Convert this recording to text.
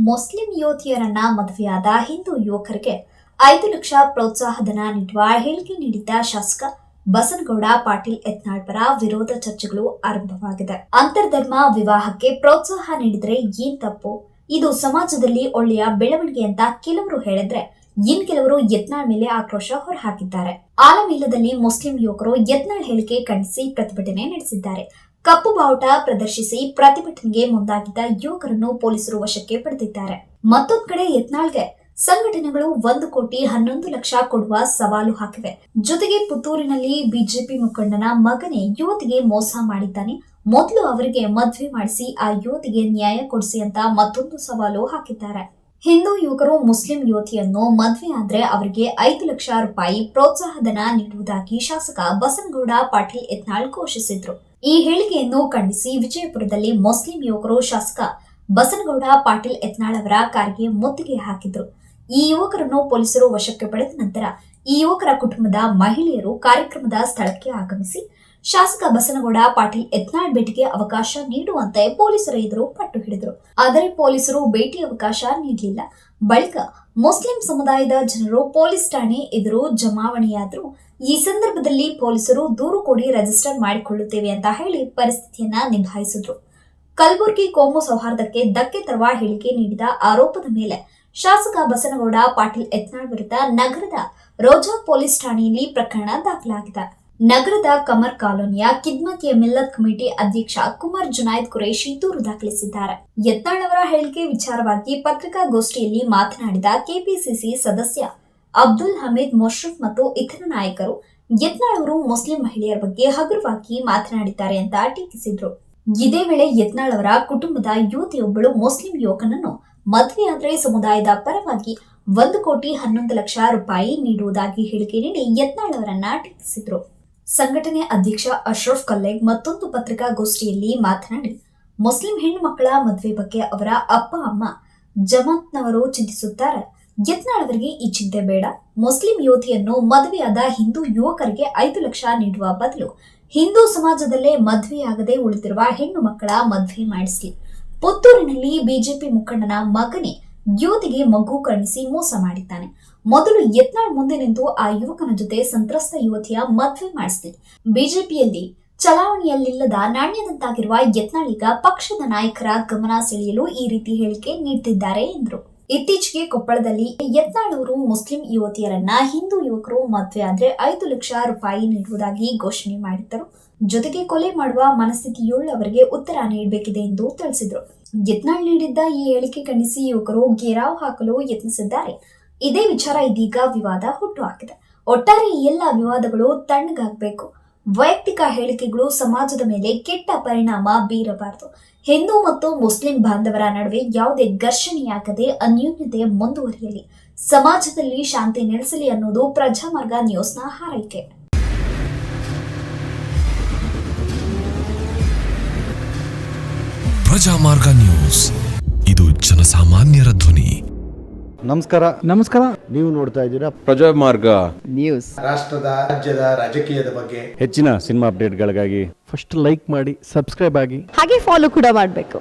Muslim ಯುವತಿಯರನ್ನ ಮದುವೆಯಾದ ಹಿಂದೂ ಯುವಕರಿಗೆ 5 ಲಕ್ಷ ಪ್ರೋತ್ಸಾಹಧನ ನೀಡುವ ಹೇಳಿಕೆ ನೀಡಿದ್ದ ಶಾಸಕ ಬಸನಗೌಡ ಪಾಟೀಲ್ ಯತ್ನಾಳ್ ಪರ ವಿರೋಧ ಚರ್ಚೆಗಳು ಆರಂಭವಾಗಿದೆ. ಅಂತರ್ಧರ್ಮ ವಿವಾಹಕ್ಕೆ ಪ್ರೋತ್ಸಾಹ ನೀಡಿದ್ರೆ ಏನ್ ತಪ್ಪು, ಇದು ಸಮಾಜದಲ್ಲಿ ಒಳ್ಳೆಯ ಬೆಳವಣಿಗೆ ಅಂತ ಕೆಲವರು ಹೇಳಿದ್ರೆ ಇನ್ ಕೆಲವರು ಯತ್ನಾಳ್ ಮೇಲೆ ಆಕ್ರೋಶ ಹೊರಹಾಕಿದ್ದಾರೆ. ಆಲಮೇಲದಲ್ಲಿ ಮುಸ್ಲಿಂ ಯುವಕರು ಯತ್ನಾಳ್ ಹೇಳಿಕೆ ಖಂಡಿಸಿ ಪ್ರತಿಭಟನೆ ನಡೆಸಿದ್ದಾರೆ. ಕಪ್ಪು ಬಾವುಟ ಪ್ರದರ್ಶಿಸಿ ಪ್ರತಿಭಟನೆಗೆ ಮುಂದಾಗಿದ್ದ ಯುವಕರನ್ನು ಪೊಲೀಸರು ವಶಕ್ಕೆ ಪಡೆದಿದ್ದಾರೆ. ಮತ್ತೊಂದು ಕಡೆ ಯತ್ನಾಳ್ಗೆ ಸಂಘಟನೆಗಳು 1,11,00,000 ಕೊಡುವ ಸವಾಲು ಹಾಕಿವೆ. ಜೊತೆಗೆ ಪುತ್ತೂರಿನಲ್ಲಿ ಬಿಜೆಪಿ ಮುಖಂಡನ ಮಗನೇ ಯುವತಿಗೆ ಮೋಸ ಮಾಡಿದ್ದಾನೆ, ಮೊದಲು ಅವರಿಗೆ ಮದುವೆ ಮಾಡಿಸಿ ಆ ಯುವತಿಗೆ ನ್ಯಾಯ ಕೊಡಿಸಿ ಅಂತ ಮತ್ತೊಂದು ಸವಾಲು ಹಾಕಿದ್ದಾರೆ. ಹಿಂದೂ ಯುವಕರು ಮುಸ್ಲಿಂ ಯುವತಿಯನ್ನು ಮದುವೆ ಆದ್ರೆ ಅವರಿಗೆ 5 ಲಕ್ಷ ರೂಪಾಯಿ ಪ್ರೋತ್ಸಾಹಧನ ನೀಡುವುದಾಗಿ ಶಾಸಕ ಬಸನಗೌಡ ಪಾಟೀಲ್ ಯತ್ನಾಳ್ ಘೋಷಿಸಿದ್ರು. ಈ ಹೇಳಿಕೆಯನ್ನು ಖಂಡಿಸಿ ವಿಜಯಪುರದಲ್ಲಿ ಮುಸ್ಲಿಂ ಯುವಕರು ಶಾಸಕ ಬಸನಗೌಡ ಪಾಟೀಲ್ ಯತ್ನಾಳ್ ಅವರ ಕಾರಿಗೆ ಮುತ್ತಿಗೆ ಹಾಕಿದ್ರು. ಈ ಯುವಕರನ್ನು ಪೊಲೀಸರು ವಶಕ್ಕೆ ಪಡೆದ ನಂತರ ಈ ಯುವಕರ ಕುಟುಂಬದ ಮಹಿಳೆಯರು ಕಾರ್ಯಕ್ರಮದ ಸ್ಥಳಕ್ಕೆ ಆಗಮಿಸಿ ಶಾಸಕ ಬಸನಗೌಡ ಪಾಟೀಲ್ ಯತ್ನಾಳ್ ಭೇಟಿಗೆ ಅವಕಾಶ ನೀಡುವಂತೆ ಪೊಲೀಸರ ಎದುರು ಪಟ್ಟು ಹಿಡಿದರು. ಆದರೆ ಪೊಲೀಸರು ಭೇಟಿ ಅವಕಾಶ ನೀಡಲಿಲ್ಲ. ಬಳಿಕ ಮುಸ್ಲಿಂ ಸಮುದಾಯದ ಜನರು ಪೊಲೀಸ್ ಠಾಣೆ ಎದುರು ಜಮಾವಣೆಯಾದರು. ಈ ಸಂದರ್ಭದಲ್ಲಿ ಪೊಲೀಸರು ದೂರು ಕೊಡಿ ರಿಜಿಸ್ಟರ್ ಮಾಡಿಕೊಳ್ಳುತ್ತೇವೆ ಅಂತ ಹೇಳಿ ಪರಿಸ್ಥಿತಿಯನ್ನ ನಿಭಾಯಿಸಿದ್ರು. ಕಲಬುರಗಿ ಕೋಮು ಸೌಹಾರ್ದಕ್ಕೆ ಧಕ್ಕೆ ತರುವ ಹೇಳಿಕೆ ನೀಡಿದ ಆರೋಪದ ಮೇಲೆ ಶಾಸಕ ಬಸನಗೌಡ ಪಾಟೀಲ್ ಯತ್ನಾಳ್ ವಿರುದ್ಧ ನಗರದ ರೋಜಾ ಪೊಲೀಸ್ ಠಾಣೆಯಲ್ಲಿ ಪ್ರಕರಣ ದಾಖಲಾಗಿದೆ. ನಗರದ ಕಮರ್ ಕಾಲೋನಿಯ ಕಿದ್ಮತ್ ಮಿಲ್ಲತ್ ಕಮಿಟಿ ಅಧ್ಯಕ್ಷ ಕುಮಾರ್ ಜುನೈದ್ ಕುರೇಶಿ ದೂರು ದಾಖಲಿಸಿದ್ದಾರೆ. ಯತ್ನಾಳ್ ಅವರ ಹೇಳಿಕೆ ವಿಚಾರವಾಗಿ ಪತ್ರಿಕಾಗೋಷ್ಠಿಯಲ್ಲಿ ಮಾತನಾಡಿದ ಕೆಪಿಸಿಸಿ ಸದಸ್ಯ ಅಬ್ದುಲ್ ಹಮೀದ್ ಮೊಶ್ರಫ್ ಮತ್ತು ಇತರ ನಾಯಕರು ಯತ್ನಾಳ್ ಅವರು ಮುಸ್ಲಿಂ ಮಹಿಳೆಯರ ಬಗ್ಗೆ ಹಗುರವಾಗಿ ಮಾತನಾಡಿದ್ದಾರೆ ಅಂತ ಟೀಕಿಸಿದ್ರು. ಇದೇ ವೇಳೆ ಯತ್ನಾಳ್ ಅವರ ಕುಟುಂಬದ ಯುವತಿಯೊಬ್ಬಳು ಮುಸ್ಲಿಂ ಯುವಕನನ್ನು ಮದುವೆಯಾದರೆ ಸಮುದಾಯದ ಪರವಾಗಿ 1,11,00,000 ರೂಪಾಯಿ ನೀಡುವುದಾಗಿ ಹೇಳಿಕೆ ನೀಡಿ ಯತ್ನಾಳ್ ಅವರನ್ನ ಟೀಕಿಸಿದ್ರು. ಸಂಘಟನೆ ಅಧ್ಯಕ್ಷ ಅಶ್ರಫ್ ಕಲ್ಲೇಗ್ ಮತ್ತೊಂದು ಪತ್ರಿಕಾಗೋಷ್ಠಿಯಲ್ಲಿ ಮಾತನಾಡಿ, ಮುಸ್ಲಿಂ ಹೆಣ್ಣು ಮಕ್ಕಳ ಮದುವೆ ಬಗ್ಗೆ ಅವರ ಅಪ್ಪ ಅಮ್ಮ ಜಮಾತ್ನವರು ಚಿಂತಿಸುತ್ತಾರೆ. ಯತ್ನಾಳ್ ಅವರಿಗೆ ಈ ಚಿಂತೆ ಬೇಡ. ಮುಸ್ಲಿಂ ಯುವತಿಯನ್ನು ಮದುವೆಯಾದ ಹಿಂದೂ ಯುವಕರಿಗೆ 5 ಲಕ್ಷ ನೀಡುವ ಬದಲು ಹಿಂದೂ ಸಮಾಜದಲ್ಲೇ ಮದುವೆಯಾಗದೆ ಉಳಿದಿರುವ ಹೆಣ್ಣು ಮಕ್ಕಳ ಮದುವೆ ಮಾಡಿಸಲಿ. ಪುತ್ತೂರಿನಲ್ಲಿ ಬಿಜೆಪಿ ಮುಖಂಡನ ಮಗನೇ ಯುವತಿಗೆ ಮಗು ಕರುಣಿಸಿ ಮೋಸ ಮಾಡಿದ್ದಾನೆ. ಮೊದಲು ಯತ್ನಾಳ್ ಮುಂದೆ ನಿಂತು ಆ ಯುವಕನ ಜೊತೆ ಸಂತ್ರಸ್ತ ಯುವತಿಯ ಮದುವೆ ಮಾಡಿಸಲಿ. ಬಿಜೆಪಿಯಲ್ಲಿ ಚಲಾವಣೆಯಲ್ಲಿಲ್ಲದ ನಾಣ್ಯದಂತಾಗಿರುವ ಯತ್ನಾಳ್ ಈಗ ಪಕ್ಷದ ನಾಯಕರ ಗಮನ ಸೆಳೆಯಲು ಈ ರೀತಿ ಹೇಳಿಕೆ ನೀಡುತ್ತಿದ್ದಾರೆ ಎಂದರು. ಇತ್ತೀಚೆಗೆ ಕೊಪ್ಪಳದಲ್ಲಿ ಯತ್ನಾಳ್ ಅವರು ಮುಸ್ಲಿಂ ಯುವತಿಯರನ್ನ ಹಿಂದೂ ಯುವಕರು ಮದುವೆ ಆದ್ರೆ 5 ಲಕ್ಷ ರೂಪಾಯಿ ನೀಡುವುದಾಗಿ ಘೋಷಣೆ ಮಾಡಿದ್ದರು. ಜೊತೆಗೆ ಕೊಲೆ ಮಾಡುವ ಮನಸ್ಥಿತಿಯುಳ್ಳವರಿಗೆ ಉತ್ತರ ನೀಡಬೇಕಿದೆ ಎಂದು ತಿಳಿಸಿದರು. ಯತ್ನಾಳ್ ನೀಡಿದ್ದ ಈ ಹೇಳಿಕೆ ಖಂಡಿಸಿ ಯುವಕರು ಘೇರಾವ್ ಹಾಕಲು ಯತ್ನಿಸಿದ್ದಾರೆ. ಇದೇ ವಿಚಾರ ಇದೀಗ ವಿವಾದ ಹುಟ್ಟುಹಾಕಿದೆ. ಒಟ್ಟಾರೆ ಈ ಎಲ್ಲ ವಿವಾದಗಳು ತಣ್ಣಗಾಗಬೇಕು. ವೈಯಕ್ತಿಕ ಹೇಳಿಕೆಗಳು ಸಮಾಜದ ಮೇಲೆ ಕೆಟ್ಟ ಪರಿಣಾಮ ಬೀರಬಾರದು. ಹಿಂದೂ ಮತ್ತು ಮುಸ್ಲಿಂ ಬಾಂಧವರ ನಡುವೆ ಯಾವುದೇ ಘರ್ಷಣೆಯಾಗದೆ ಅನ್ಯೋನ್ಯತೆ ಮುಂದುವರಿಯಲಿ, ಸಮಾಜದಲ್ಲಿ ಶಾಂತಿ ನೆಲೆಸಲಿ ಅನ್ನೋದು ಪ್ರಜಾಮಾರ್ಗ ನ್ಯೂಸ್ನ ಹಾರೈಕೆ. ಪ್ರಜಾಮಾರ್ಗ ನ್ಯೂಸ್, ಇದು ಜನಸಾಮಾನ್ಯರ ಧ್ವನಿ. ನಮಸ್ಕಾರ. ನೀವು ನೋಡ್ತಾ ಇದ್ದೀರಾ ಪ್ರಜಾಮಾರ್ಗ ನ್ಯೂಸ್. ರಾಷ್ಟ್ರದ ರಾಜ್ಯದ ರಾಜಕೀಯದ ಬಗ್ಗೆ ಹೆಚ್ಚಿನ ಸಿನಿಮಾ ಅಪ್ಡೇಟ್ಗಳಿಗಾಗಿ ಫಸ್ಟ್ ಲೈಕ್ ಮಾಡಿ, ಸಬ್ಸ್ಕ್ರೈಬ್ ಆಗಿ, ಹಾಗೆ ಫಾಲೋ ಕೂಡ ಮಾಡಬೇಕು.